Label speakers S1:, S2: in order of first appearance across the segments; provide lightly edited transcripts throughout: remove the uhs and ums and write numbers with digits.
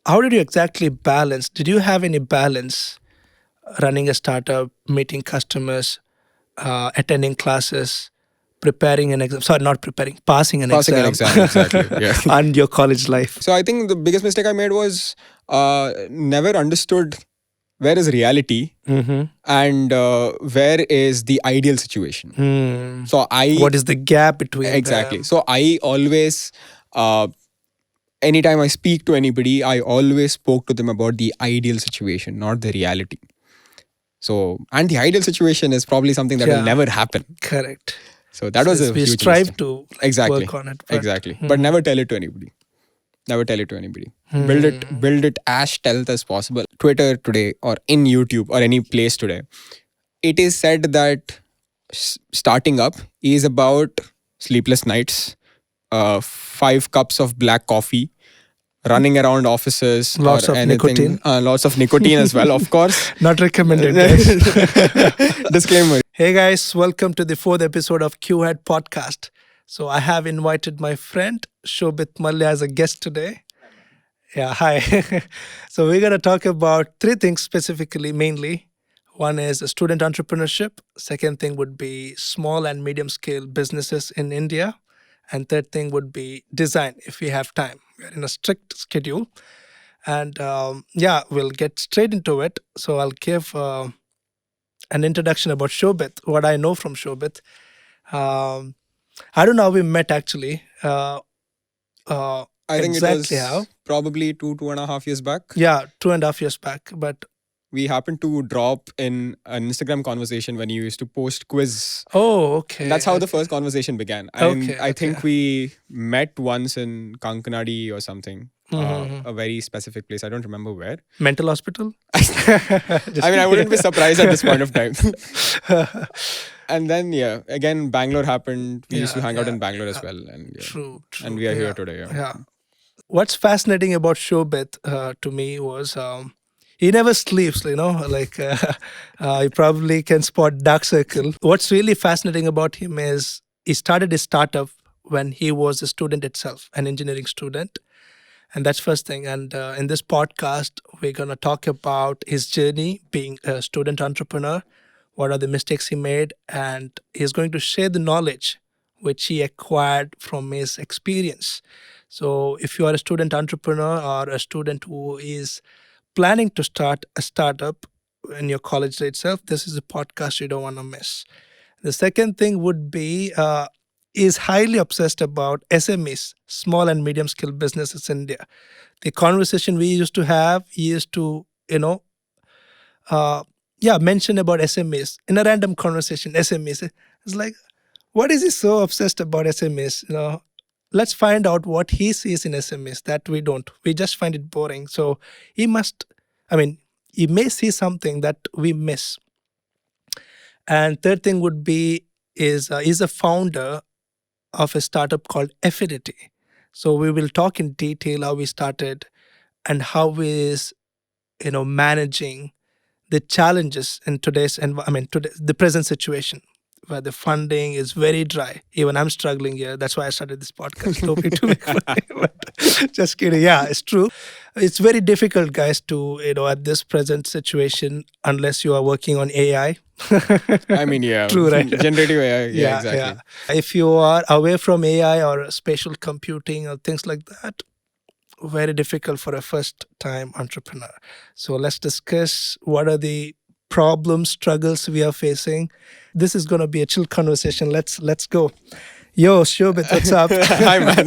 S1: how did you exactly balance? Did you have any balance running a startup, meeting customers, attending classes, preparing an exam? Sorry, not preparing, passing an
S2: Passing an
S1: exam,
S2: exam, exactly. Yeah.
S1: and your college life.
S2: So I think the biggest mistake I made was never understood where is reality
S1: Mm-hmm.
S2: and where is the ideal situation. So
S1: What is the gap between
S2: exactly.
S1: them?
S2: So I always, anytime I speak to anybody, I always spoke to them about the ideal situation, not the reality. So, and the ideal situation is probably something that will
S1: Yeah.
S2: never happen.
S1: Correct.
S2: So that was a
S1: We
S2: huge
S1: strive
S2: mistake.
S1: to
S2: Exactly.
S1: work on it. But,
S2: Exactly. But never tell it to anybody. Never tell it to anybody. Build it as stealth as possible. Twitter today or in YouTube or any place today, it is said that starting up is about sleepless nights, 5 cups of black coffee, running around offices
S1: Lots
S2: or
S1: of
S2: anything.
S1: nicotine.
S2: Lots of nicotine as well, of course.
S1: Not recommended, guys.
S2: Disclaimer.
S1: Hey guys, welcome to the fourth episode of QHead podcast. So I have invited my friend Shobith Mallya as a guest today. Yeah, hi. So we're gonna talk about three things specifically, mainly. One is student entrepreneurship. Second thing would be small and medium scale businesses in India. And third thing would be design if we have time. We're in a strict schedule. And yeah, we'll get straight into it. So I'll give an introduction about Shobith, what I know from Shobith. Um, I don't know how we met actually.
S2: I think
S1: Exactly
S2: it was
S1: how?
S2: probably 2.5 years back.
S1: Yeah, 2.5 years back. But
S2: We happened to drop in an Instagram conversation when you used to post quiz.
S1: oh, okay.
S2: And that's how the
S1: okay.
S2: first conversation began. And
S1: Okay,
S2: I think
S1: okay.
S2: we met once in Kankanadi or something,
S1: Mhm.
S2: a very specific place. I don't remember where.
S1: Mental hospital?
S2: I mean, I wouldn't be surprised at this point of time. And then, yeah, again, Bangalore happened. We used to
S1: Yeah,
S2: hang out
S1: yeah,
S2: in Bangalore as well. And yeah.
S1: True, true.
S2: And we are
S1: yeah,
S2: here today. Yeah.
S1: Yeah. What's fascinating about Shobit to me was he never sleeps, like you probably can spot dark circle. What's really fascinating about him is he started his startup when he was a student itself, an engineering student. And that's first thing. And in this podcast, we're going to talk about his journey being a student entrepreneur, what are the mistakes he made, and he's going to share the knowledge which he acquired from his experience. So if you are a student entrepreneur or a student who is planning to start a startup in your college day itself, this is a podcast you don't want to miss. The second thing would be is highly obsessed about SMEs, small and medium scale businesses in India. The conversation we used to have, he used to, mention about SMEs in a random conversation. SMEs, it's like, what is he so obsessed about SMEs? Let's find out what he sees in SMEs that we don't. We just find it boring. So he must, he may see something that we miss. And third thing would be is he's a founder of a startup called Effinity. So we will talk in detail how we started and how he is, managing the challenges in today's the present situation where the funding is very dry. Even I'm struggling here. That's why I started this podcast, hoping to make money. But just kidding. Yeah, it's true. It's very difficult, guys, to at this present situation, unless you are working on AI.
S2: I mean, yeah.
S1: True, right?
S2: Generative AI. Yeah, exactly.
S1: If you are away from AI or spatial computing or things like that, very difficult for a first time entrepreneur. So let's discuss what are the problems, struggles we are facing. This is going to be a chill conversation. Let's go. Yo, Shobit, what's up?
S2: Hi, man.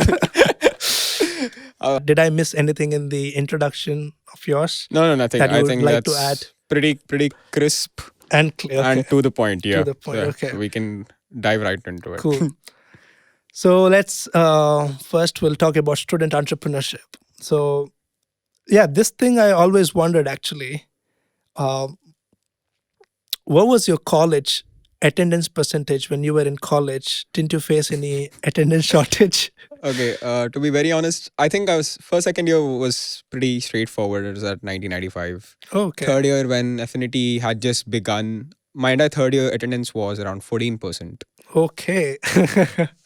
S1: Did I miss anything in the introduction of yours?
S2: No, nothing.
S1: That you
S2: I
S1: would
S2: think
S1: like
S2: that's
S1: to add?
S2: pretty crisp
S1: And clear. Okay.
S2: and to the point. Yeah.
S1: To the point.
S2: So
S1: Okay.
S2: we can dive right into it.
S1: Cool. So let's first we'll talk about student entrepreneurship. So yeah, this thing I always wondered actually. What was your college attendance percentage when you were in college? Didn't you face any attendance shortage?
S2: Okay, to be very honest, I think I was first, second year was pretty straightforward. It was at 1995.
S1: Okay.
S2: Third year when Affinity had just begun, my entire third year attendance was around 14%.
S1: Okay.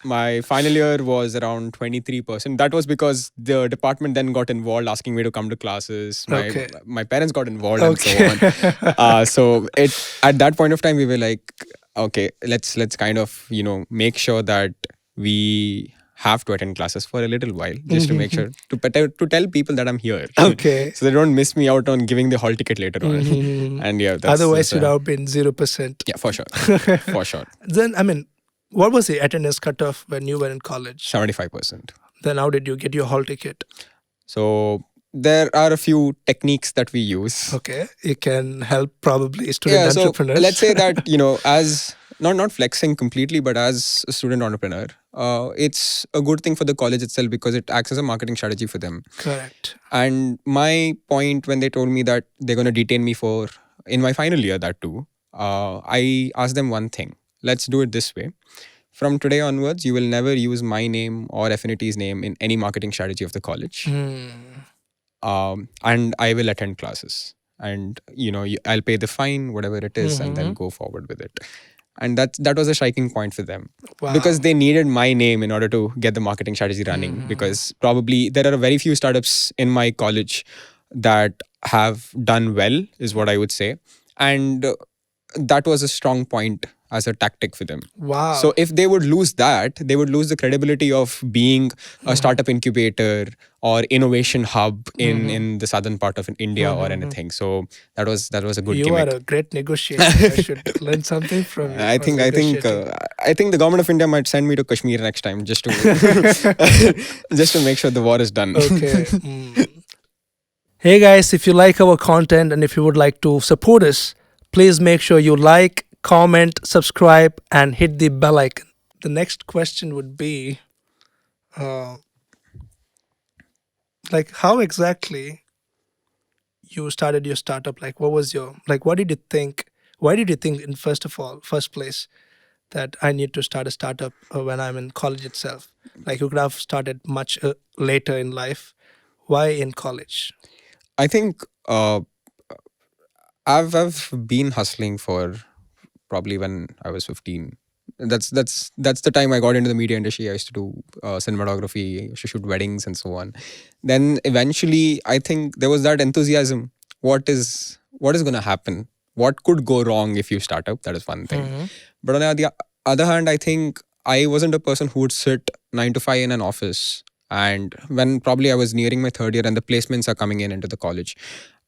S2: My final year was around 23%. That was because the department then got involved, asking me to come to classes. My
S1: Okay.
S2: my parents got involved and so
S1: Okay.
S2: on. So it at that point of time we were like, okay, let's kind of make sure that we have to attend classes for a little while, just to make sure to tell people that I'm here,
S1: Okay.
S2: so they don't miss me out on giving the hall ticket later on. And yeah,
S1: Otherwise,
S2: that's
S1: you'd have been 0%.
S2: yeah, for sure, for sure,
S1: Then, I mean, what was the attendance cutoff when you were in college?
S2: 75%.
S1: Then, how did you get your hall ticket?
S2: So there are a few techniques that we use.
S1: Okay. You can help probably student
S2: Yeah, so let's
S1: entrepreneurs.
S2: say that, as not flexing completely, but as a student entrepreneur, it's a good thing for the college itself because it acts as a marketing strategy for them.
S1: Correct.
S2: And my point when they told me that they're going to detain me for in my final year, that too, I asked them one thing. Let's do it this way. From today onwards, you will never use my name or Affinity's name in any marketing strategy of the college. And I will attend classes. And I'll pay the fine, whatever it is, and then go forward with it. And that was a striking point for them,
S1: Wow.
S2: because they needed my name in order to get the marketing strategy running. Because probably there are very few startups in my college that have done well, is what I would say. And that was a strong point as a tactic for them.
S1: Wow.
S2: So if they would lose that, they would lose the credibility of being a startup incubator or innovation hub in the southern part of India or anything. So that was a good
S1: you
S2: gimmick.
S1: are a great negotiator. I should learn something from you.
S2: I think the government of India might send me to Kashmir next time, just to just to make sure the war is done.
S1: Okay. Hey guys, if you like our content and if you would like to support us, please make sure you like, comment, subscribe, and hit the bell icon. The next question would be, like, how exactly you started your startup? Like, what was your, like, what did you think? Why did you think in first place, that I need to start a startup when I'm in college itself? Like, you could have started much later in life. Why in college?
S2: I think I've been hustling for probably when I was 15. That's the time I got into the media industry. I used to do cinematography, I used to shoot weddings and so on. Then eventually, I think there was that enthusiasm. What is going to happen? What could go wrong if you start up? That is one thing. But on the other hand, I think I wasn't a person who would sit 9 to 5 in an office. And when probably I was nearing my third year and the placements are coming in into the college,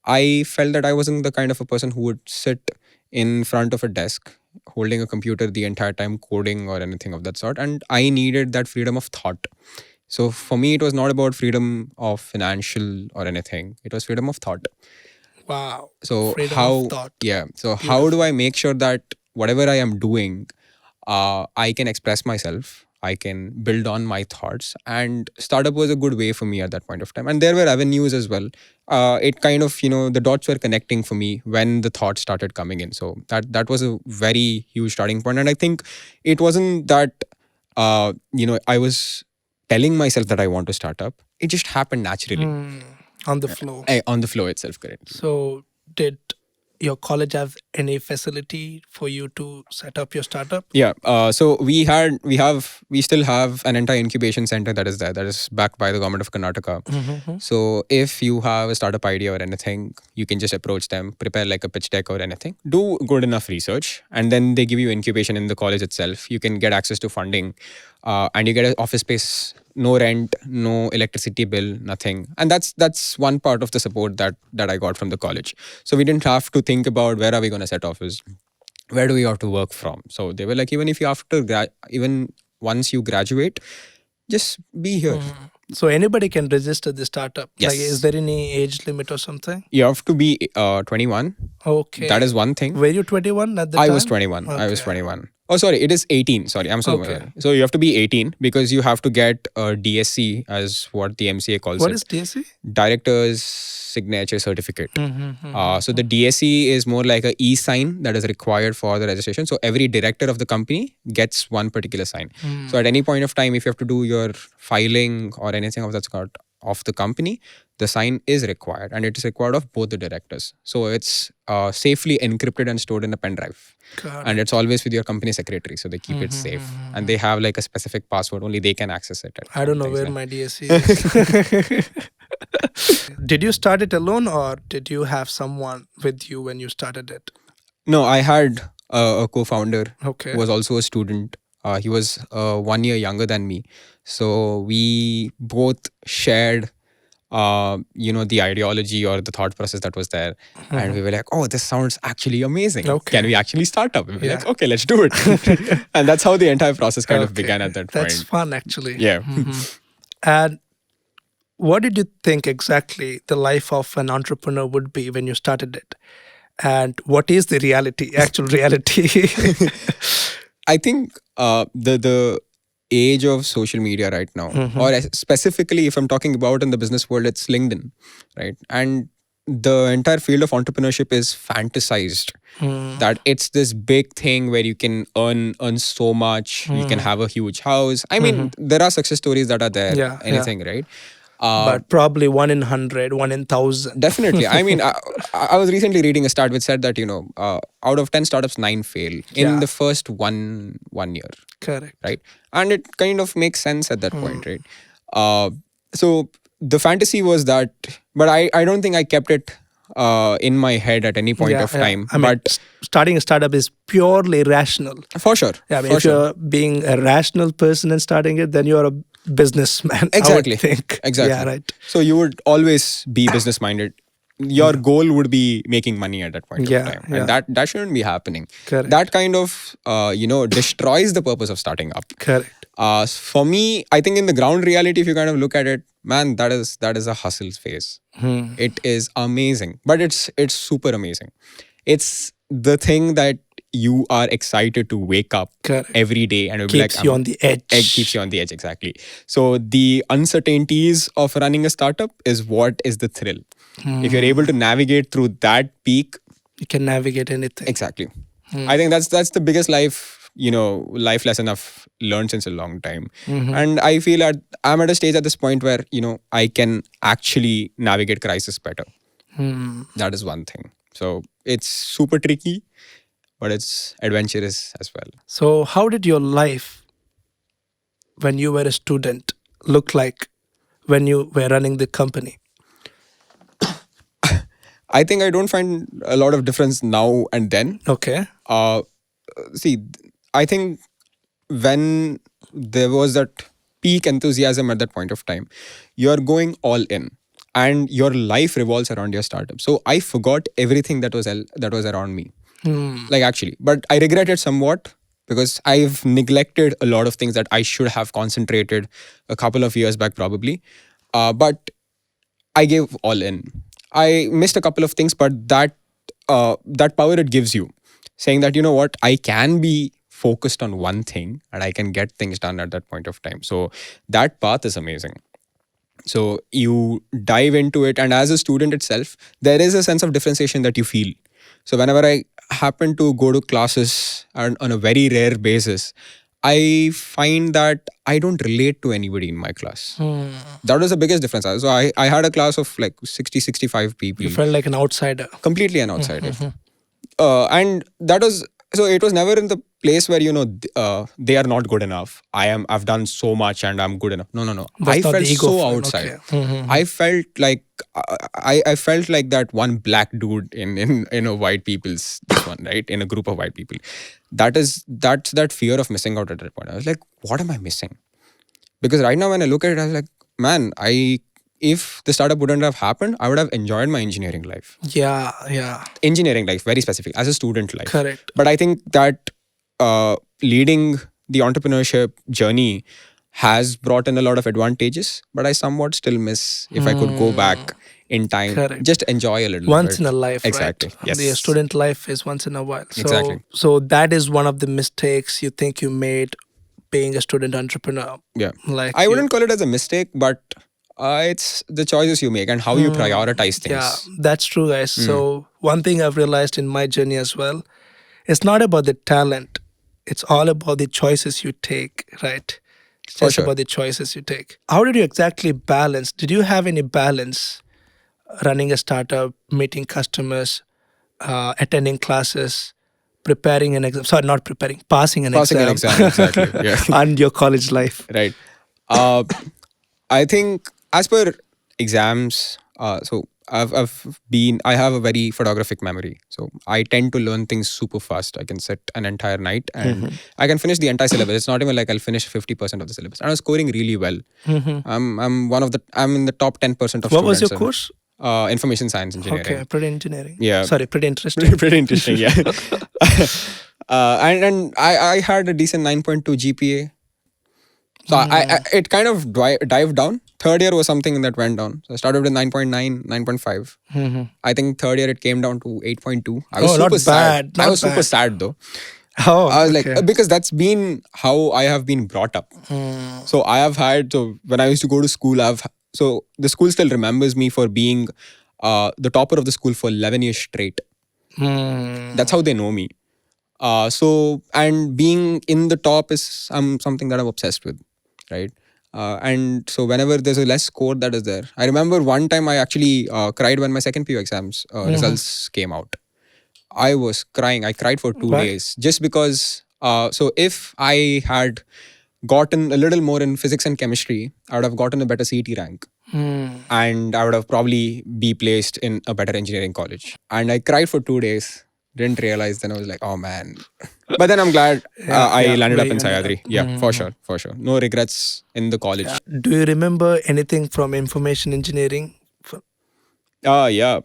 S2: I felt that I wasn't the kind of a person who would sit in front of a desk holding a computer the entire time coding or anything of that sort. And I needed that freedom of thought. So for me, it was not about freedom of financial or anything. It was freedom of thought.
S1: Wow.
S2: So
S1: Freedom
S2: how
S1: of thought.
S2: yeah. So how do I make sure that whatever I am doing, I can express myself, I can build on my thoughts, and startup was a good way for me at that point of time. And there were avenues as well. It kind of the dots were connecting for me when the thoughts started coming in. So that was a very huge starting point. And I think it wasn't that I was telling myself that I want to start up. It just happened naturally
S1: On the flow.
S2: on the flow itself. Correct.
S1: So, did your college have any facility for you to set up your startup?
S2: Yeah. So we still have an entire incubation center that is there, that is backed by the government of Karnataka. So if you have a startup idea or anything, you can just approach them, prepare like a pitch deck or anything, do good enough research, and then they give you incubation in the college itself. You can get access to funding, and you get an office space, no rent, no electricity bill, nothing. And that's one part of the support that I got from the college. So we didn't have to think about where are we going to set office, where do we have to work from. So they were like, even if you have to even once you graduate, just be here.
S1: So anybody can register the startup.
S2: Yes.
S1: Like, is there any age limit or something?
S2: You have to be 21.
S1: Okay.
S2: That is one thing.
S1: Were you 21 at the time?
S2: I was 21. I was 21. Oh, sorry, it is 18. Sorry, I'm so
S1: Okay.
S2: So you have to be 18 because you have to get a DSC, as what the MCA calls
S1: What
S2: it.
S1: is DSC?
S2: Director's Signature Certificate. So the DSC is more like a e-sign that is required for the registration. So every director of the company gets one particular sign. So at any point of time, if you have to do your filing or anything of that sort of the company, the sign is required, and it is required of both the directors. So it's safely encrypted and stored in a pen drive.
S1: Got
S2: And
S1: it.
S2: it's always with your company secretary, so they keep it safe. And they have like a specific password, only they can access it.
S1: I don't know
S2: things
S1: where
S2: like-
S1: my DSC is. Did you start it alone or did you have someone with you when you started it?
S2: No, I had a co-founder
S1: Okay.
S2: who was also a student. He was 1 year younger than me. So we both shared, the ideology or the thought process that was there. And we were like, oh, this sounds actually amazing.
S1: Okay.
S2: Can we actually start up? We were
S1: Yeah.
S2: like, okay, let's do it. And that's how the entire process kind of
S1: Okay.
S2: began at that
S1: That's
S2: point.
S1: fun, actually.
S2: Yeah.
S1: And what did you think exactly the life of an entrepreneur would be when you started it? And what is the reality, actual reality?
S2: I think the age of social media right now, or specifically if I'm talking about in the business world, it's LinkedIn, right? And the entire field of entrepreneurship is fantasized. That it's this big thing where you can earn so much, you can have a huge house. I mean, there are success stories that are there,
S1: Yeah,
S2: anything, right?
S1: But probably 1 in 100, 1 in 1,000.
S2: Definitely. I mean, I was recently reading a stat which said that, out of 10 startups, 9 fail in
S1: Yeah.
S2: the first one year,
S1: Correct.
S2: right? And it kind of makes sense at that point, right? So the fantasy was that, but I don't think I kept it in my head at any point of time.
S1: I mean,
S2: But
S1: starting a startup is purely rational.
S2: for sure.
S1: Yeah, I mean,
S2: for
S1: if
S2: sure.
S1: you're being a rational person and starting it, then you're a businessman.
S2: Exactly.
S1: I would think.
S2: Exactly.
S1: Yeah, right.
S2: So you would always be business minded. Your goal would be making money at that point
S1: Yeah,
S2: of time,
S1: yeah.
S2: and that shouldn't be happening.
S1: Correct.
S2: That kind of destroys the purpose of starting up.
S1: Correct.
S2: For me, I think in the ground reality, if you kind of look at it, man, that is a hustle phase. It is amazing, but it's super amazing. It's the thing that you are excited to wake up
S1: Correct.
S2: every day and you'll be
S1: Keeps
S2: like,
S1: you on the edge.
S2: It keeps you on the edge, exactly. So the uncertainties of running a startup is what is the thrill. If you're able to navigate through that peak,
S1: You can navigate anything.
S2: exactly. I think that's the biggest life lesson I've learned since a long time. And I feel I'm at a stage at this point where, I can actually navigate crisis better. That is one thing. So it's super tricky, but it's adventurous as well.
S1: So, how did your life when you were a student look like when you were running the company?
S2: I think I don't find a lot of difference now and then.
S1: Okay.
S2: See, I think when there was that peak enthusiasm at that point of time, you're going all in and your life revolves around your startup. So I forgot everything that was around me. Like actually, but I regret it somewhat because I've neglected a lot of things that I should have concentrated a couple of years back probably. But I gave all in. I missed a couple of things, but that power it gives you, saying that, you know what, I can be focused on one thing and I can get things done at that point of time. So that path is amazing. So you dive into it, and as a student itself, there is a sense of differentiation that you feel. So whenever I happen to go to classes and on a very rare basis, I find that I don't relate to anybody in my class. That was the biggest difference. So I had a class of like 60, 65 people.
S1: You felt like an outsider.
S2: Completely an outsider. And that was, so it was never in the place where, they are not good enough. I've done so much and I'm good enough. No.
S1: That's
S2: I
S1: not
S2: felt
S1: the ego
S2: so
S1: friend,
S2: outside.
S1: okay.
S2: I felt like, I felt like that one black dude in a white people's, this one, right? In a group of white people. That's that fear of missing out at that point. I was like, what am I missing? Because right now when I look at it, I was like, man, if the startup wouldn't have happened, I would have enjoyed my engineering life.
S1: Yeah.
S2: Engineering life, very specific, as a student life.
S1: Correct.
S2: But I think that leading the entrepreneurship journey has brought in a lot of advantages, but I somewhat still miss if I could go back in time.
S1: Correct.
S2: Just enjoy a little
S1: Once
S2: bit.
S1: in a life,
S2: Exactly.
S1: right?
S2: Yes.
S1: The student life is once in a while. So,
S2: Exactly.
S1: So that is one of the mistakes you think you made being a student entrepreneur.
S2: Yeah.
S1: Like
S2: I wouldn't call it as a mistake, but it's the choices you make and how you prioritize things.
S1: Yeah, that's true, guys. So one thing I've realized in my journey as well, it's not about the talent. It's all about the choices you take, right? It's
S2: For
S1: just
S2: sure.
S1: about the choices you take. How did you exactly balance? Did you have any balance running a startup, meeting customers, attending classes, preparing an exam. Sorry, not preparing, passing an
S2: Passing an
S1: exam,
S2: exam, exactly. Yeah.
S1: and your college life.
S2: Right. Uh, I think as per exams, I have a very photographic memory. So I tend to learn things super fast. I can sit an entire night and I can finish the entire syllabus. It's not even like I'll finish 50% of the syllabus. And I was scoring really well. I'm in the top 10% of
S1: What was your
S2: students.
S1: course?
S2: Information science engineering.
S1: Okay, pretty engineering.
S2: Yeah.
S1: Sorry, pretty interesting.
S2: Pretty interesting, yeah. And I had a decent 9.2 GPA. So it kind of dived down. Third year was something that went down. So I started with 9.9, 9.5. I think third year it came down to 8.2. I was
S1: Oh,
S2: super
S1: not
S2: sad.
S1: bad, not
S2: I was super
S1: bad.
S2: sad though.
S1: Oh,
S2: I was like,
S1: okay.
S2: because that's been how I have been brought up. So I have had, so when I used to go to school, so the school still remembers me for being the topper of the school for 11 years straight. That's how they know me. So, and being in the top is something that I'm obsessed with, right? And so whenever there's a less score that is there, I remember one time I actually cried when my second PU exams results came out. I was crying. I cried for 2 days just because. So if I had gotten a little more in physics and chemistry, I would have gotten a better CET rank. And I would have probably be placed in a better engineering college. And I cried for 2 days. Didn't realize. Then I was like, oh man. But then I'm glad I landed up in Sayadri. Yeah, for sure, for sure. No regrets in the college.
S1: Do you remember anything from information engineering?
S2: Yeah.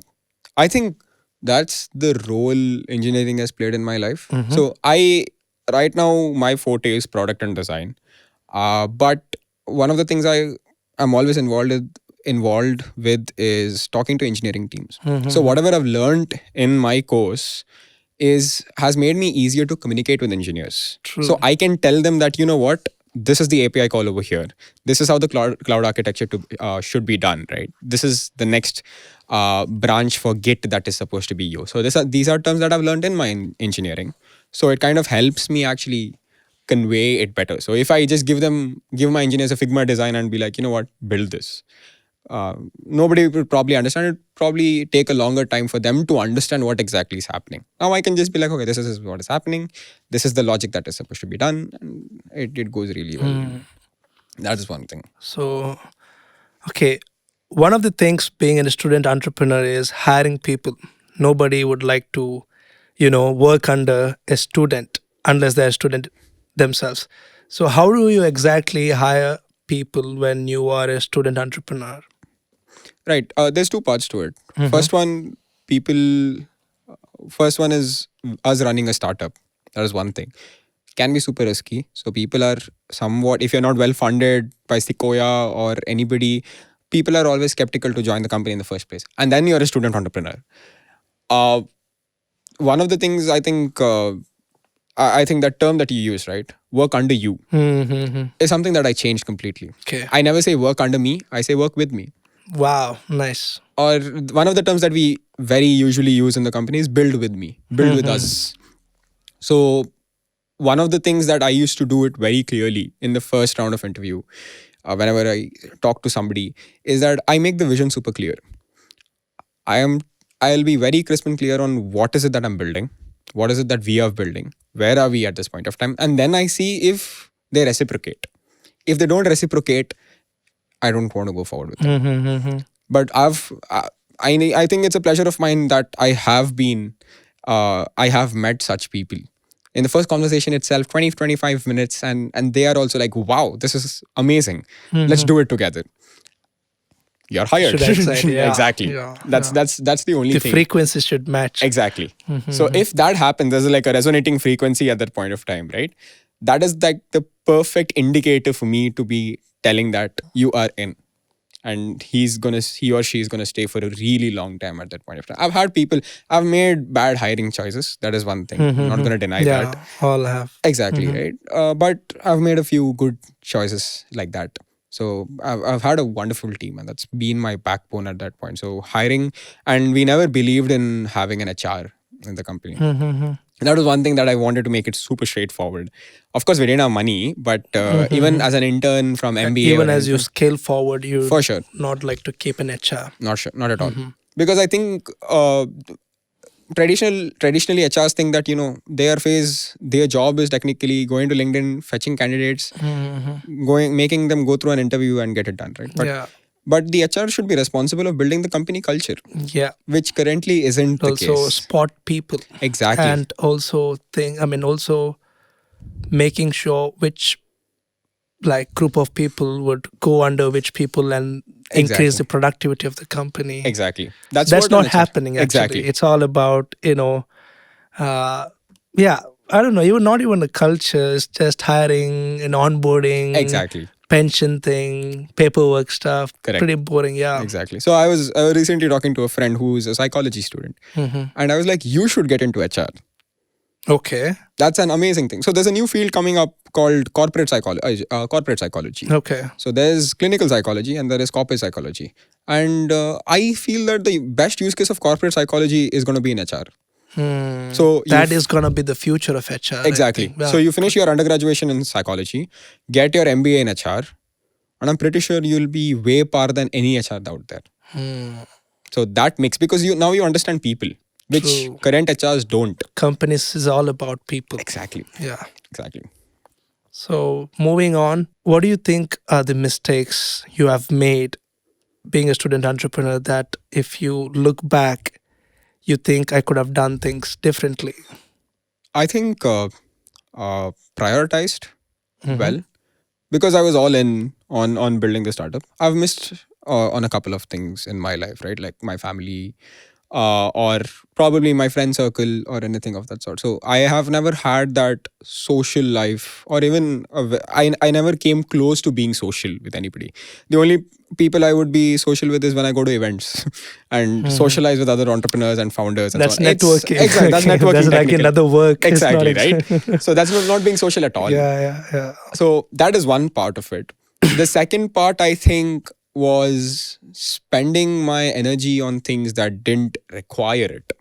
S2: I think that's the role engineering has played in my life. So right now, my forte is product and design. But one of the things I'm always involved with is talking to engineering teams. So whatever I've learned in my course has made me easier to communicate with engineers.
S1: True.
S2: So I can tell them that, you know what, this is the API call over here. This is how the cloud architecture should be done, right? This is the next branch for Git that is supposed to be used. So these are terms that I've learned in my engineering. So it kind of helps me actually convey it better. So if I just give my engineers a Figma design and be like, you know what, build this. Nobody would probably understand it. Probably take a longer time for them to understand what exactly is happening. Now I can just be like, okay, this is what is happening. This is the logic that is supposed to be done, and it goes really well. That is one thing.
S1: So, okay, one of the things being a student entrepreneur is hiring people. Nobody would like to, work under a student unless they're a student themselves. So, how do you exactly hire people when you are a student entrepreneur?
S2: Right. There's two parts to it. First one is us running a startup. That is one thing. Can be super risky. So people are somewhat, if you're not well funded by Sequoia or anybody, people are always skeptical to join the company in the first place. And then you're a student entrepreneur. One of the things I think that term that you use, right? Work under you, is something that I changed completely.
S1: Okay.
S2: I never say work under me. I say work with me.
S1: Wow, nice.
S2: Or one of the terms that we very usually use in the company is build with me, build with us. So one of the things that I used to do it very clearly in the first round of interview, whenever I talk to somebody, is that I make the vision super clear. I'll be very crisp and clear on what is it that I'm building, what is it that we are building, where are we at this point of time, and then I see if they reciprocate. If they don't reciprocate, I don't want to go forward with it. But I think it's a pleasure of mine that I have met such people. In the first conversation itself, 20-25 minutes, and they are also like, wow, this is amazing. Let's do it together. You're hired.
S1: Should I say, yeah.
S2: Exactly.
S1: Yeah,
S2: That's the only
S1: the
S2: thing.
S1: frequency should match.
S2: Exactly. So if that happens, there's like a resonating frequency at that point of time, right? That is like the perfect indicator for me to be telling that you are in. And he or she is gonna stay for a really long time at that point of time. I've made bad hiring choices. That is one thing. I'm not gonna deny that.
S1: All have.
S2: Exactly, right? But I've made a few good choices like that. So I've had a wonderful team, and that's been my backbone at that point. So hiring, and we never believed in having an HR in the company. That was one thing that I wanted to make it super straightforward. Of course, we didn't have money, but even as an intern from MBA,
S1: even as you scale forward, you
S2: for sure
S1: not like to keep an HR.
S2: not at all. because I think traditionally HRs think that their job is technically going to LinkedIn, fetching candidates, making them go through an interview and get it done, right?
S1: Yeah.
S2: But the HR should be responsible of building the company culture,
S1: Yeah.
S2: which currently isn't the
S1: Also
S2: case.
S1: spot people.
S2: Exactly.
S1: And also also making sure which like group of people would go under which people and increase the productivity of the company.
S2: Exactly.
S1: That's
S2: what
S1: not
S2: an HR
S1: happening actually.
S2: Exactly.
S1: It's all about, yeah, I don't know, even not even the culture, it's just hiring and onboarding.
S2: Exactly.
S1: Pension thing, paperwork stuff.
S2: Correct.
S1: Pretty boring, yeah.
S2: Exactly. So I was recently talking to a friend who's a psychology student, and I was like, you should get into HR.
S1: Okay.
S2: That's an amazing thing. So there's a new field coming up called corporate psychology.
S1: Okay.
S2: So there's clinical psychology and there is corporate psychology. And I feel that the best use case of corporate psychology is going to be in HR. So
S1: that is going to be the future of HR.
S2: Exactly.
S1: Yeah.
S2: So you finish your undergraduation in psychology, get your MBA in HR, and I'm pretty sure you'll be way par than any HR out there. So that makes, because you understand people, which
S1: True.
S2: current HRs don't.
S1: Companies is all about people.
S2: Exactly.
S1: Yeah.
S2: Exactly.
S1: So moving on, what do you think are the mistakes you have made being a student entrepreneur that if you look back, you think I could have done things differently?
S2: I think prioritized well, because I was all in on building the startup. I've missed on a couple of things in my life, right? Like my family, or probably my friend circle or anything of that sort. So I have never had that social life, or even I never came close to being social with anybody. The only people I would be social with is when I go to events and socialize with other entrepreneurs and founders and
S1: That's
S2: so on.
S1: networking.
S2: Exactly, that's networking.
S1: That's like
S2: technically.
S1: another work. It's not
S2: Exactly, right? So that's not being social at all.
S1: Yeah.
S2: So that is one part of it. The second part, I think, was spending my energy on things that didn't require it.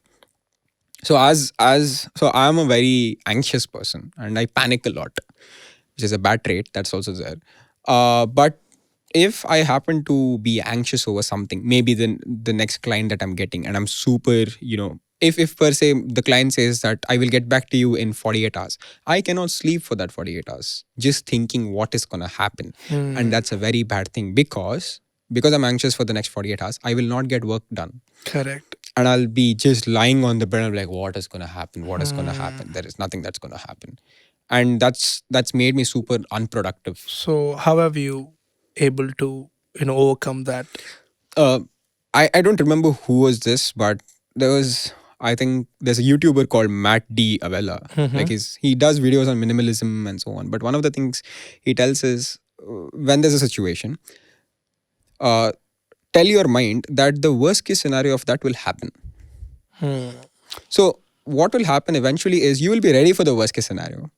S2: So so I'm a very anxious person and I panic a lot, which is a bad trait. That's also there. But if I happen to be anxious over something, maybe the next client that I'm getting, and I'm super, if per se the client says that I will get back to you in 48 hours, I cannot sleep for that 48 hours just thinking what is going to happen. And that's a very bad thing, because I'm anxious for the next 48 hours, I will not get work done.
S1: Correct.
S2: And I'll be just lying on the bed and like, what is going to happen? What is going to happen? There is nothing that's going to happen. And that's made me super unproductive.
S1: So how have you able to overcome that?
S2: I don't remember who was this, but I think there's a YouTuber called Matt D. Avella. Like he does videos on minimalism and so on. But one of the things he tells is, when there's a situation, tell your mind that the worst case scenario of that will happen. So what will happen eventually is you will be ready for the worst case scenario.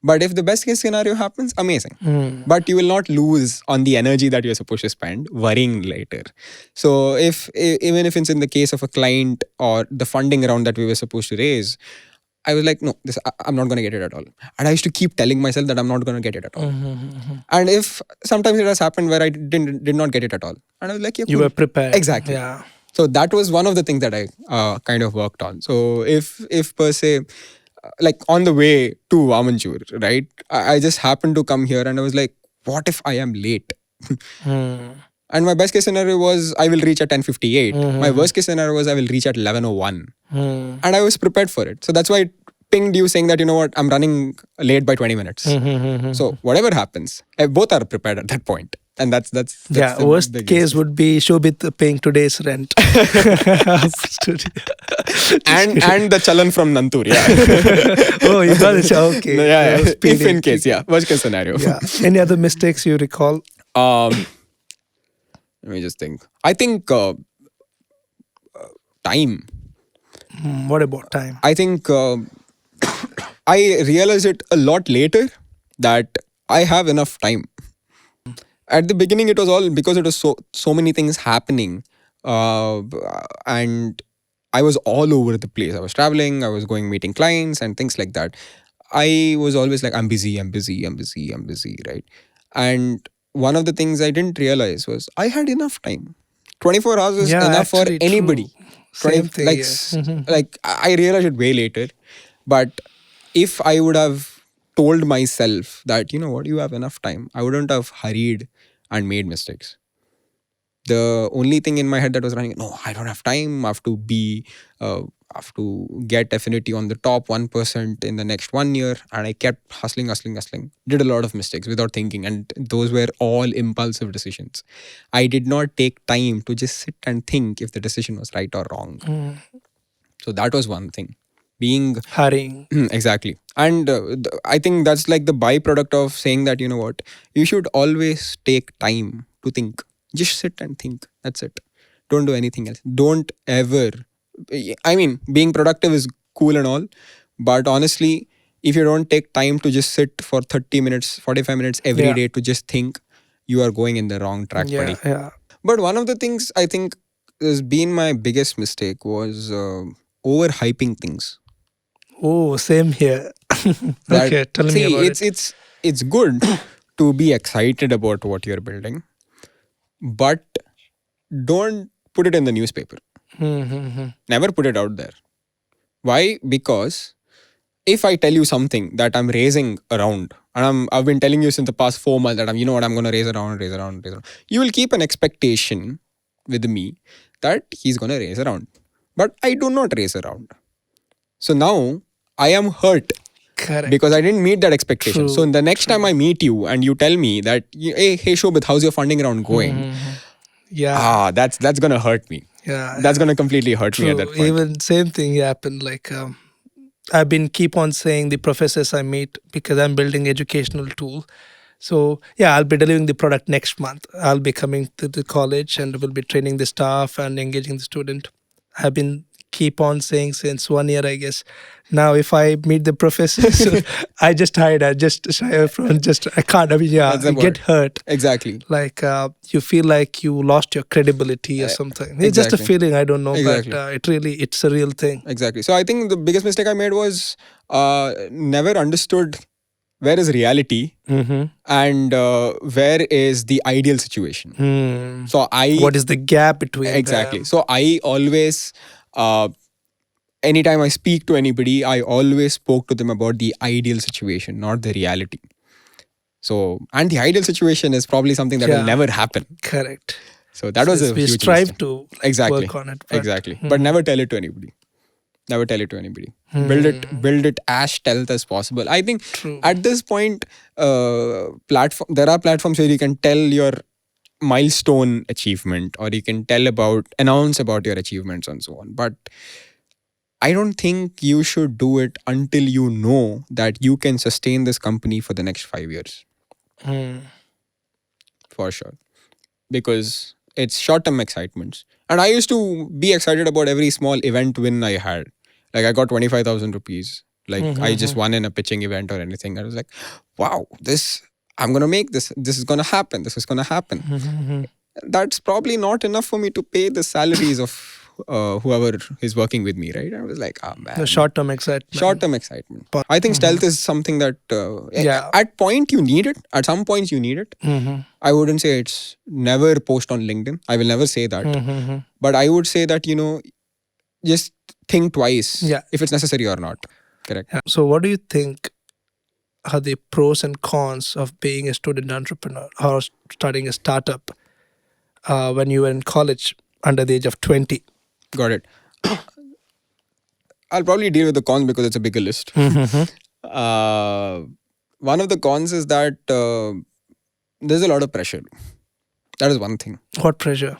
S2: But if the best case scenario happens, amazing. But you will not lose on the energy that you're supposed to spend worrying later. So even if it's in the case of a client or the funding round that we were supposed to raise, I was like, no, I'm not going to get it at all. And I used to keep telling myself that I'm not going to get it at all. And if sometimes it has happened where I did not get it at all, and I was like, yeah, cool.
S1: You were prepared.
S2: Exactly.
S1: Yeah.
S2: So that was one of the things that I kind of worked on. So if per se, like on the way to Amanchur, right? I just happened to come here and I was like, what if I am late? And my best case scenario was I will reach at 10:58. My worst case scenario was I will reach at 11:01. And I was prepared for it. So that's why I pinged you saying that, you know what, I'm running late by 20 minutes. So whatever happens, both are prepared at that point. And that's
S1: yeah,
S2: the
S1: worst
S2: biggest
S1: case
S2: thing.
S1: would be Shobith paying today's rent.
S2: and the chalan from Nantur, yeah.
S1: Oh, you got it. Okay.
S2: Yeah.
S1: That was
S2: If
S1: speedy.
S2: in case, yeah. Worst case scenario.
S1: Yeah. Any other mistakes you recall?
S2: Let me just think. I think time.
S1: What about time?
S2: I think I realized it a lot later that I have enough time. At the beginning, it was all because it was so many things happening, and I was all over the place. I was traveling, I was going meeting clients and things like that. I was always like, I'm busy, right? And one of the things I didn't realize was I had enough time. 24 hours is
S1: Yeah,
S2: enough for
S1: actually, true.
S2: anybody. 20
S1: Same thing
S2: like
S1: here.
S2: like I realized it way later, but if I would have told myself that, you know what, you have enough time, I wouldn't have hurried and made mistakes. The only thing in my head that was running, no, I don't have time, I have to be I have to get Effinity on the top 1% in the next 1 year. And I kept hustling, did a lot of mistakes without thinking, and those were all impulsive decisions. I did not take time to just sit and think if the decision was right or wrong. So that was one thing, being
S1: Hurrying.
S2: exactly. And I think that's like the byproduct of saying that, you know what, you should always take time to think. Just sit and think. That's it. Don't do anything else. Don't ever. I mean, being productive is cool and all, but honestly, if you don't take time to just sit for 30 minutes, 45 minutes every
S1: Yeah.
S2: day to just think, you are going in the wrong track,
S1: Yeah,
S2: buddy.
S1: yeah.
S2: But one of the things I think has been my biggest mistake was overhyping things.
S1: Oh, same here.
S2: That
S1: Okay, tell me
S2: see,
S1: about
S2: it's
S1: it.
S2: it's good to be excited about what you're building, but don't put it in the newspaper.
S1: Mm-hmm.
S2: Never put it out there. Why? Because if I tell you something that I'm raising around, and I've been telling you since the past 4 months that you know what, I'm gonna raise around, you will keep an expectation with me that he's gonna raise around. But I do not raise around. So now I am hurt
S1: Correct.
S2: because I didn't meet that expectation. So
S1: True.
S2: the next time I meet you and you tell me that, hey Shobith, how's your funding round going?
S1: Yeah.
S2: That's gonna hurt me.
S1: Yeah.
S2: That's gonna completely hurt me at
S1: True.
S2: that point.
S1: Even same thing happened. Like I've been keep on saying the professors I meet because I'm building educational tool. So yeah, I'll be delivering the product next month. I'll be coming to the college and will be training the staff and engaging the student. I've been keep on saying since 1 year, I guess. Now, if I meet the professors, I just hide. I just shy away from. Just I can't. I mean, yeah,
S2: That's the
S1: you get
S2: word.
S1: hurt.
S2: Exactly.
S1: Like you feel like you lost your credibility or something. It's just a
S2: Exactly.
S1: feeling. I don't know,
S2: Exactly.
S1: but it's a real thing.
S2: Exactly. So I think the biggest mistake I made was never understood where is reality and where is the ideal situation. So
S1: What is the gap between
S2: exactly.
S1: them?
S2: So I always, anytime I speak to anybody, I always spoke to them about the ideal situation, not the reality. So, and the ideal situation is probably something that will
S1: Yeah.
S2: never happen.
S1: Correct.
S2: So that was a
S1: We
S2: huge
S1: strive
S2: mistake.
S1: to
S2: Exactly.
S1: work on it. But,
S2: Exactly. But never tell it to anybody. Never tell it to anybody. Build it as stealth as possible. I think
S1: True.
S2: at this point, platform there are platforms where you can tell your milestone achievement, or you can announce about your achievements and so on. But I don't think you should do it until you know that you can sustain this company for the next 5 years. For sure. Because it's short-term excitements. And I used to be excited about every small event win I had. Like I got 25,000 rupees. Like I just won in a pitching event or anything. I was like, wow, I'm going to make this. This is going to happen. This is going to happen. That's probably not enough for me to pay the salaries of whoever is working with me, right? I was like, oh man.
S1: The short-term excitement.
S2: Short-term excitement. I think stealth is something that
S1: Yeah.
S2: at point you need it. At some points you need it. I wouldn't say it's never post on LinkedIn. I will never say that. But I would say that, just think twice if it's necessary or not. Correct.
S1: Yeah. So what do you think are the pros and cons of being a student entrepreneur or starting a startup when you were in college under the age of 20?
S2: Got it. I'll probably deal with the cons because it's a bigger list. One of the cons is that there's a lot of pressure. That is one thing.
S1: What pressure?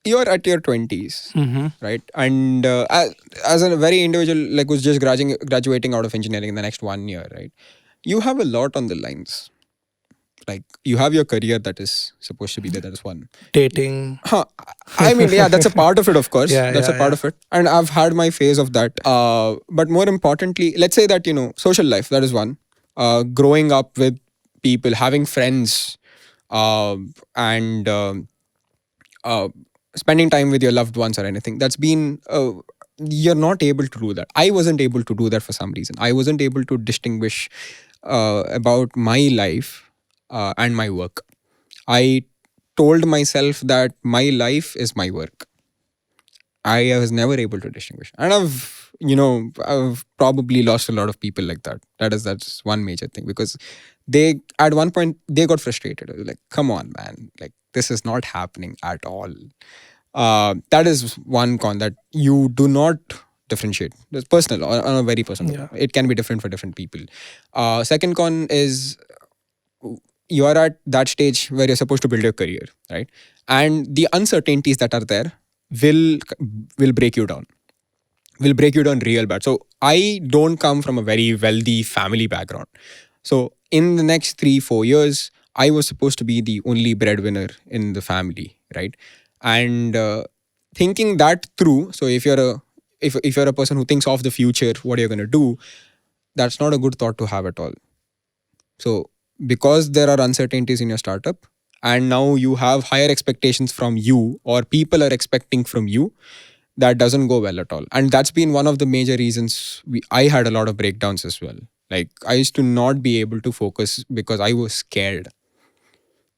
S2: You're at your 20s, right? And as a very individual, like who's just graduating out of engineering in the next 1 year, right? You have a lot on the lines. Like you have your career that is supposed to be there. That is one.
S1: Dating.
S2: I mean, yeah, that's a part of it, of course.
S1: Yeah,
S2: That's
S1: yeah,
S2: a part
S1: yeah.
S2: of it. And I've had my phase of that. But more importantly, let's say that, social life, that is one. Growing up with people, having friends, and spending time with your loved ones or anything. That's been, you're not able to do that. I wasn't able to do that for some reason. I wasn't able to distinguish about my life and my work. I told myself that my life is my work. I was never able to distinguish, and I've probably lost a lot of people like that. That's one major thing, because they at one point they got frustrated. They were like, come on, man, like this is not happening at all. That is one con, that you do not differentiate. It's personal, on a very personal
S1: Yeah.
S2: level. It can be different for different people. Second con is, you are at that stage where you're supposed to build your career, right? And the uncertainties that are there will will break you down. Will break you down real bad. So I don't come from a very wealthy family background. So in the next 3-4 years, I was supposed to be the only breadwinner in the family, right? And thinking that through. So if you're a person who thinks of the future, what you're gonna do, that's not a good thought to have at all. So because there are uncertainties in your startup, and now you have higher expectations from you, or people are expecting from you, that doesn't go well at all. And that's been one of the major reasons I had a lot of breakdowns as well. Like, I used to not be able to focus because I was scared.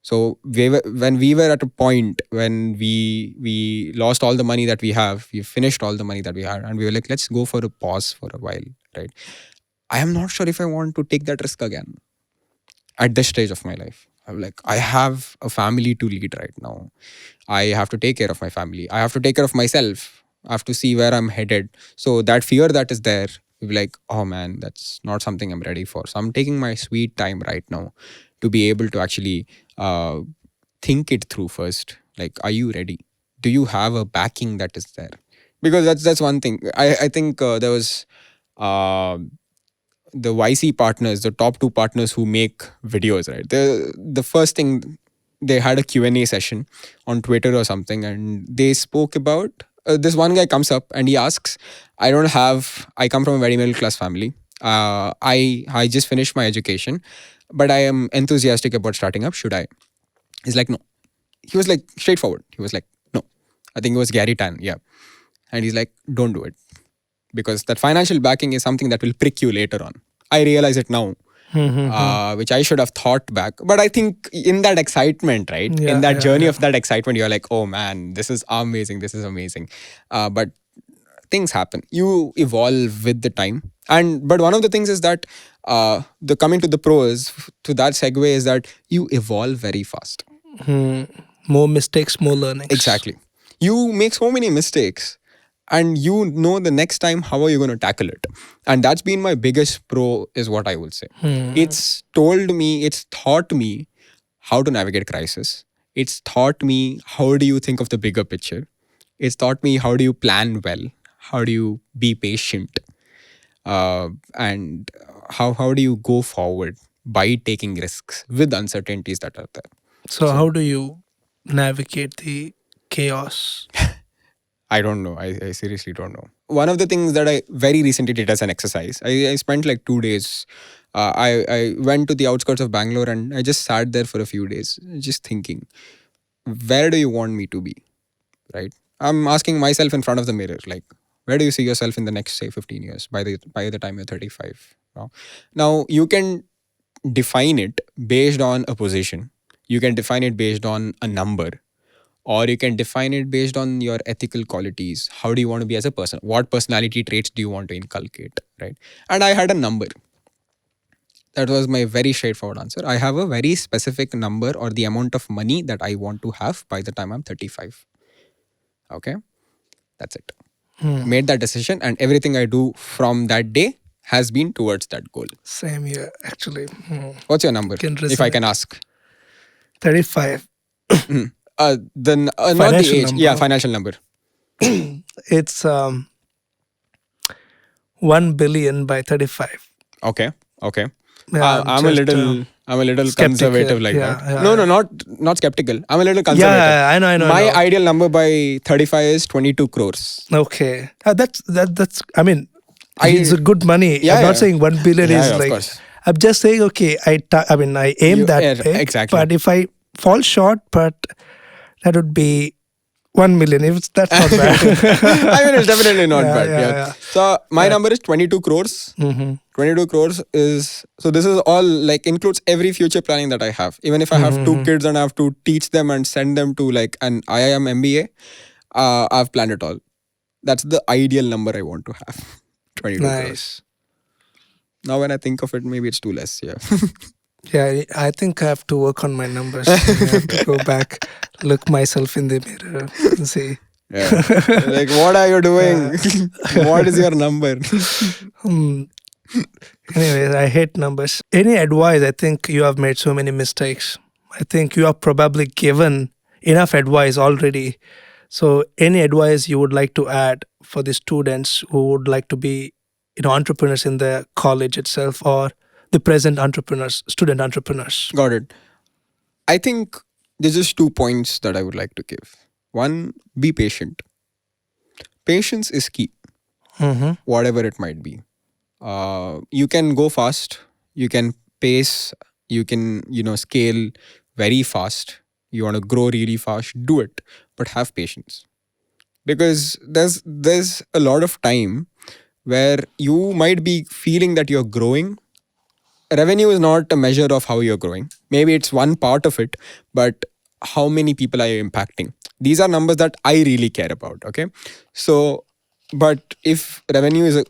S2: So when we were at a point when we lost all the money that we have, we finished all the money that we had, and we were like, let's go for a pause for a while, right? I am not sure if I want to take that risk again at this stage of my life. I'm like, I have a family to lead right now. I have to take care of my family. I have to take care of myself. I have to see where I'm headed. So that fear that is there, you'll be like, oh man, that's not something I'm ready for. So I'm taking my sweet time right now to be able to actually think it through first. Like, are you ready? Do you have a backing that is there? Because that's one thing. I think there was the YC partners, the top 2 partners who make videos, right? The first thing, they had a Q&A session on Twitter or something, and they spoke about this one guy comes up and he asks, I come from a very middle class family. I just finished my education, but I am enthusiastic about starting up. Should I? He's like, no. He was like straightforward. He was like, no. I think it was Gary Tan. Yeah. And he's like, don't do it, because that financial backing is something that will prick you later on. I realize it now, which I should have thought back. But I think in that excitement, right?
S1: Yeah,
S2: in that
S1: yeah,
S2: journey
S1: yeah.
S2: of that excitement, you're like, oh man, this is amazing. This is amazing. But things happen. You evolve with the time. But one of the things is that the coming to the pros, to that segue, is that you evolve very fast.
S1: More mistakes, more learnings.
S2: Exactly. You make so many mistakes, and you know the next time how are you going to tackle it. And that's been my biggest pro, is what I would say. It's taught me how to navigate crisis. It's taught me how do you think of the bigger picture. It's taught me how do you plan well, how do you be patient, and how do you go forward by taking risks with uncertainties that are there.
S1: So how do you navigate the chaos?
S2: I don't know. I seriously don't know. One of the things that I very recently did as an exercise, I spent like 2 days. I went to the outskirts of Bangalore and I just sat there for a few days, just thinking, where do you want me to be? Right? I'm asking myself in front of the mirror, like, where do you see yourself in the next, say, 15 years by the time you're 35? Now you can define it based on a position. You can define it based on a number, or you can define it based on your ethical qualities. How do you want to be as a person? What personality traits do you want to inculcate, right? And I had a number. That was my very straightforward answer. I have a very specific number, or the amount of money that I want to have by the time I'm 35. Okay? That's it. Made that decision, and everything I do from that day has been towards that goal.
S1: Same here, actually.
S2: What's your number,
S1: Can
S2: if I
S1: resonate.
S2: can ask?
S1: 35.
S2: Not the
S1: Financial
S2: age.
S1: number.
S2: Yeah, financial number.
S1: It's 1 billion by 35.
S2: Okay.
S1: Yeah,
S2: I'm a little
S1: skeptical.
S2: conservative like
S1: Yeah,
S2: that.
S1: yeah,
S2: No,
S1: yeah.
S2: not skeptical. I'm a little conservative.
S1: Yeah, I know.
S2: My
S1: I know.
S2: ideal number by 35 is 22 crores.
S1: Okay. That's. I mean,
S2: I-
S1: it's a good money.
S2: Yeah,
S1: I'm not
S2: yeah.
S1: saying 1 billion
S2: Yeah,
S1: is
S2: yeah, of
S1: like.
S2: course.
S1: I'm just saying, okay, I aim
S2: You-
S1: that
S2: yeah,
S1: way.
S2: exactly.
S1: But if I fall short, but that would be 1 million. If that's not bad.
S2: I mean, it's definitely not
S1: Yeah,
S2: bad.
S1: yeah,
S2: Yeah.
S1: yeah.
S2: So my
S1: Yeah.
S2: number is 22 crores.
S1: Mm-hmm.
S2: 22 crores is, so this is all like includes every future planning that I have. Even if I have two
S1: Mm-hmm.
S2: kids and I have to teach them and send them to like an IIM MBA, I've planned it all. That's the ideal number I want to have. 22 crores.
S1: Nice.
S2: Now when I think of it, maybe it's too less. Yeah.
S1: Yeah, I think I have to work on my numbers. I have to go back, look myself in the mirror, and see.
S2: Yeah. Like, what are you doing? What is your number?
S1: Hmm. Anyways, I hate numbers. Any advice? I think you have made so many mistakes. I think you have probably given enough advice already. So, any advice you would like to add for the students who would like to be, entrepreneurs in the college itself, or the present entrepreneurs, student entrepreneurs?
S2: Got it. I think there's just 2 points that I would like to give. One, be patient. Patience is key,
S1: Mm-hmm.
S2: whatever it might be. You can go fast, you can pace, you can, scale very fast. You want to grow really fast, do it, but have patience. Because there's a lot of time where you might be feeling that you're growing. Revenue is not a measure of how you're growing. Maybe it's one part of it, but how many people are you impacting? These are numbers that I really care about. Okay. So, but if revenue is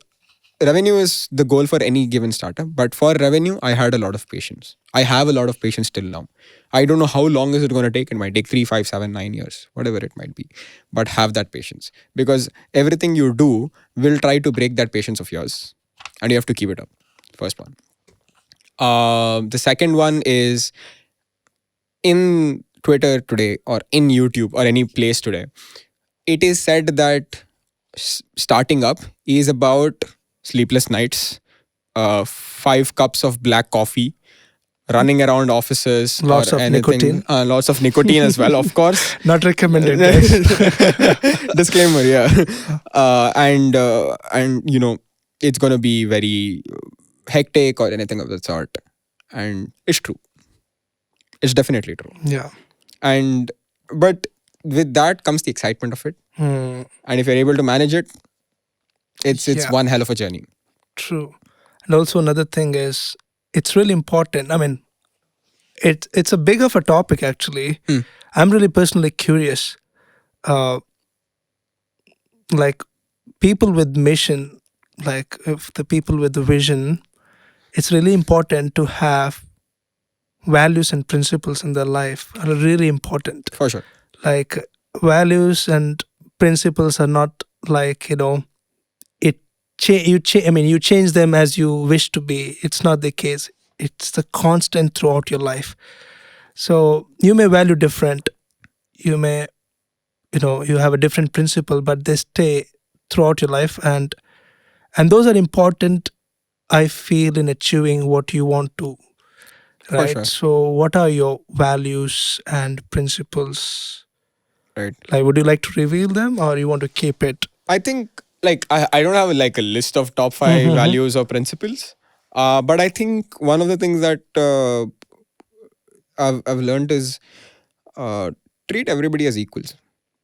S2: the goal for any given startup, but for revenue, I had a lot of patience. I have a lot of patience till now. I don't know how long is it going to take. It might take 3, 5, 7, 9 years, whatever it might be. But have that patience, because everything you do will try to break that patience of yours, and you have to keep it up. First one. The second one is, in Twitter today or in YouTube or any place today, it is said that starting up is about sleepless nights, 5 cups of black coffee, running around offices or
S1: Lots of
S2: anything,
S1: nicotine.
S2: lots of nicotine as well, of course.
S1: Not recommended, guys.
S2: Disclaimer, yeah. And it's gonna be very hectic or anything of that sort. And it's true. It's definitely true.
S1: Yeah.
S2: And but with that comes the excitement of it.
S1: Hmm.
S2: And if you're able to manage it, it's
S1: Yeah.
S2: one hell of a journey.
S1: True. And also another thing is it's really important. I mean, it's a big of a topic actually.
S2: Hmm.
S1: I'm really personally curious. Uh, like people with mission, like if the people with the vision, it's really important to have values and principles in their life are really important.
S2: For sure.
S1: Like values and principles are not like it I mean you change them as you wish to be. It's not the case. It's the constant throughout your life. So you may value different. You may you have a different principle, but they stay throughout your life, and those are important. I feel in achieving what you want to.
S2: For
S1: Right.
S2: sure.
S1: So what are your values and principles?
S2: Right.
S1: Like, would you like to reveal them, or you want to keep it?
S2: I think, like, I don't have like a list of top 5
S1: Mm-hmm.
S2: values or principles. But I think one of the things that I've learned is, uh, treat everybody as equals.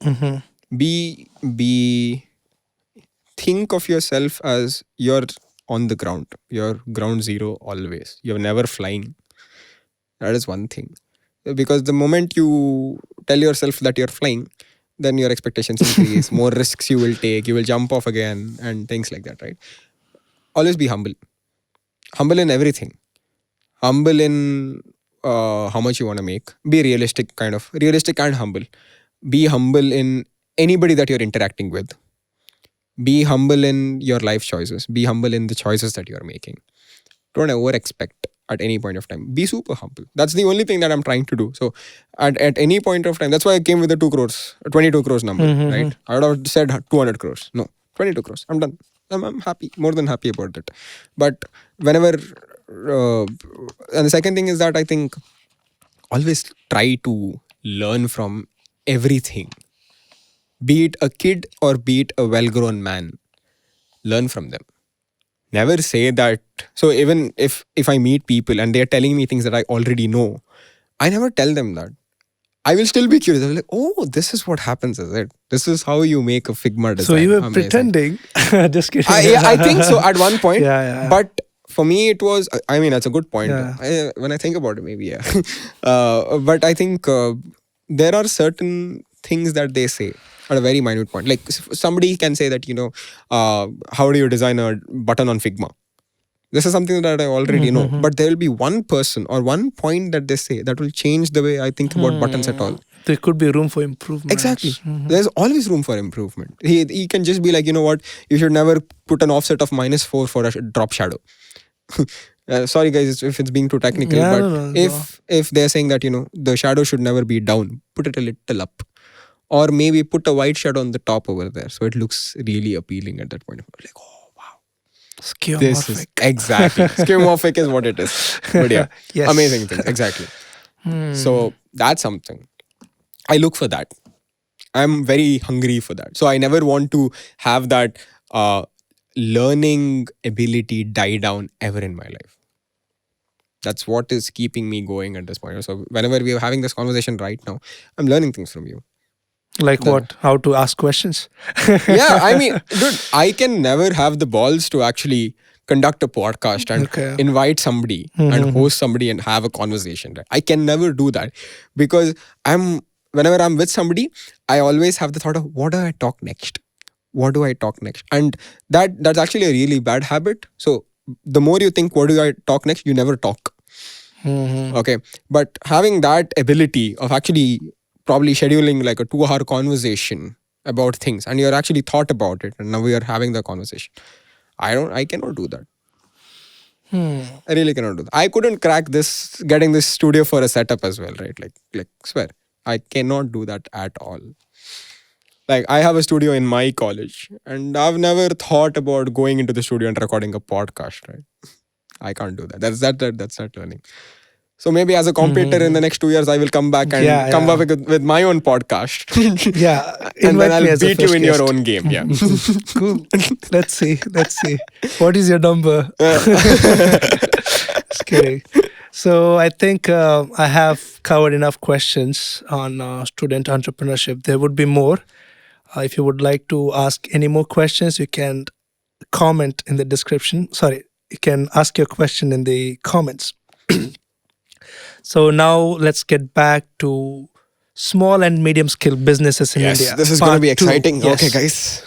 S1: Mm-hmm.
S2: Be think of yourself as you're on the ground. You're ground zero always. You're never flying. That is one thing. Because the moment you tell yourself that you're flying, then your expectations increase, more risks you will take, you will jump off again, and things like that, right? Always be humble. Humble in everything. Humble in how much you want to make. Be realistic, kind of. Realistic and humble. Be humble in anybody that you're interacting with. Be humble in your life choices. Be humble in the choices that you're making. Don't over expect at any point of time. Be super humble. That's the only thing that I'm trying to do. So at any point of time, that's why I came with the 2 crores, 22 crores number,
S1: Mm-hmm.
S2: right? I would have said 200 crores. No, 22 crores. I'm done. I'm happy, more than happy about that. But whenever, and the second thing is that I think always try to learn from everything. Be it a kid or be it a well grown man, learn from them. Never say that. So even if I meet people and they're telling me things that I already know, I never tell them that. I will still be curious. I'll be like, oh, this is what happens, is it? This is how you make a Figma
S1: So
S2: design.
S1: you were
S2: Amazing.
S1: pretending. Just kidding.
S2: Yeah, I think so at one point.
S1: Yeah.
S2: But for me, it was, I mean, that's a good point.
S1: Yeah.
S2: When I think about it, maybe, yeah. But I think there are certain things that they say at a very minute point. Like somebody can say that, how do you design a button on Figma? This is something that I already know. But there will be one person or one point that they say that will change the way I think about buttons at all.
S1: There could be room for improvement.
S2: Exactly. There's always room for improvement. He can just be like, you know what, you should never put an offset of -4 for a drop shadow. Sorry guys if it's being too technical,
S1: Yeah,
S2: but
S1: no,
S2: if they're saying that, the shadow should never be down, put it a little up. Or maybe put a white shadow on the top over there. So it looks really appealing at that point. Like, oh wow. This is
S1: Skeuomorphic.
S2: exactly. Skeuomorphic is what it is. But yeah,
S1: Yes.
S2: amazing things. Exactly. So that's something. I look for that. I'm very hungry for that. So I never want to have that learning ability die down ever in my life. That's what is keeping me going at this point. So whenever we are having this conversation right now, I'm learning things from you.
S1: Like what? How to ask questions?
S2: Yeah, I mean, dude, I can never have the balls to actually conduct a podcast and invite somebody and host somebody and have a conversation. Right? I can never do that because whenever I'm with somebody, I always have the thought of what do I talk next? What do I talk next? And that's actually a really bad habit. So the more you think, what do I talk next? You never talk. Okay. But having that ability of actually probably scheduling like a 2-hour conversation about things and you're actually thought about it and now we are having the conversation. I cannot do that. I really cannot do that. I couldn't crack getting this studio for a setup as well, right? Like swear. I cannot do that at all. Like I have a studio in my college and I've never thought about going into the studio and recording a podcast, right? I can't do that. That's that learning. So maybe as a competitor in the next 2 years, I will come back and come up with my own podcast.
S1: Yeah.
S2: And then I'll beat you in your own game. Yeah.
S1: Cool. Let's see. What is your number? Just kidding. So I think I have covered enough questions on student entrepreneurship. There would be more. If you would like to ask any more questions, you can comment in the description. Sorry, you can ask your question in the comments. So now let's get back to small and medium scale businesses in India.
S2: This is going to be
S1: Part two.
S2: exciting.
S1: Yes.
S2: Okay, guys.